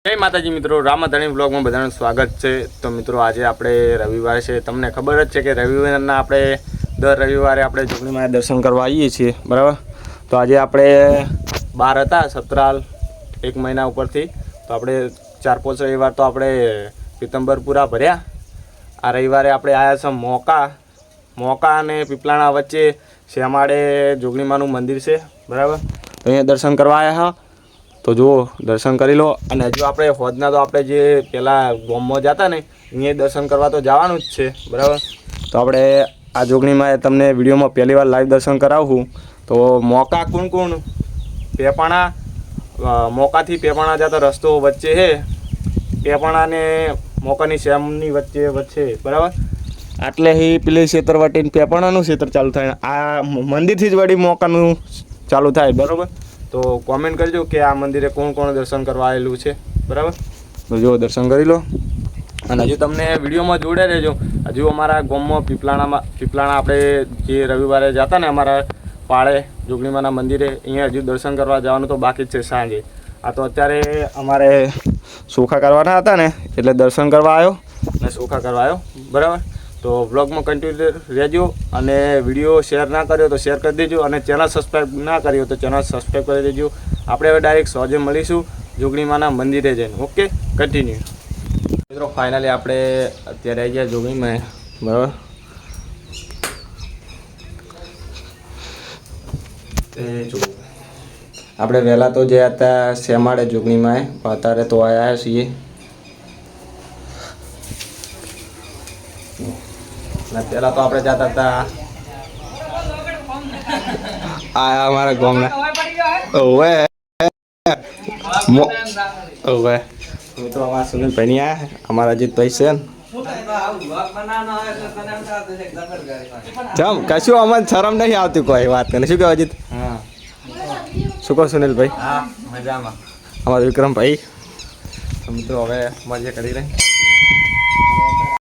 જય માતાજી મિત્રો, રામાધણી વ્લોગમાં બધાનું સ્વાગત છે। તો મિત્રો આજે આપણે રવિવાર છે, તમને ખબર જ છે કે રવિવારના આપણે દર રવિવારે આપણે જોગણીમાં દર્શન કરવા આવીએ છીએ, બરાબર। તો આજે આપણે બહાર હતા સતરાલ એક મહિના ઉપરથી, તો આપણે 4-5 રવિવાર તો આપણે પીતમ્બર પૂરા ભર્યા। આ રવિવારે આપણે આવ્યા છે મોકા અને પીપલાણા વચ્ચે શ્યામાળે જોગણીમાનું મંદિર છે, બરાબર। તો અહીંયા દર્શન કરવા આવ્યા હા। તો જુઓ દર્શન કરી લો। અને હજુ આપણે હોદના તો આપણે જે પહેલાં ગોમમાં જતા ને અહીંયા દર્શન કરવા તો જવાનું જ છે, બરાબર। તો આપણે આ જોગણીમાં તમને વિડીયોમાં પહેલી વાર લાઈવ દર્શન કરાવું। તો મોકા કોણ પેપાણા મોકાથી પેપાણા જતા રસ્તો વચ્ચે છે, પેપાણા ને મોકાની શ્યામની વચ્ચે બરાબર। આટલે ही પેલી છેતરવાટીને પેપાણાનું ક્ષેત્ર ચાલુ થાય, આ મંદિરથી જ વળી મોકાનું ચાલુ થાય, બરાબર। તો કોમેન્ટ કરજો કે આ મંદિરે કોણ દર્શન કરવા આવેલું છે, બરાબર। તો જો દર્શન કરી લો। અને હજુ તમને વિડીયોમાં જોડે રહેજો। હજુ અમારા ગામમાં પીપલાણા આપણે જે રવિવારે જતા ને અમારા પાળે જોગણીમાના મંદિરે, અહીંયા હજુ દર્શન કરવા જવાનું તો બાકી જ છે સાંજે। આ તો અત્યારે અમારે સોખા કરવાના હતા ને એટલે દર્શન કરવા આવ્યો અને સોખા કરવા આવ્યો, બરાબર। તો વ્લોગમાં કન્ટિન્યુ રહેજો। અને વિડીયો શેર ના કર્યો તો શેર કરી દેજો, અને ચેનલ સબસ્ક્રાઈબ ના કર્યો તો ચેનલ સબસ્ક્રાઈબ કરી દેજો। આપણે હવે ડાયરેક્ટ સોજે મળીશું જોગણીમાના મંદિરે જઈને, ઓકે કન્ટિન્યુ। મિત્રો ફાઇનલી આપણે અત્યારે આવી ગયા જોગણીમાં, બરાબર। જો આપણે વહેલા તો જે હતા શ્યામાળે જોગણીમાં, અત્યારે તો આવ્યા છીએ પહેલાં તો આપણે જતા હતા આ અમારા ગામના ઓવે મિત્રો અમારા સુનિલભાઈ આ અમારા અજીતભાઈ છે ને, ચમ કશું અમને શરમ નહીં આવતી કોઈ વાત કરીને। શું કહો અજીત? હા શું કહો સુનિલભાઈ? હા મજામાં। અમારા વિક્રમભાઈ મિત્રો હવે મજા કરી રહી।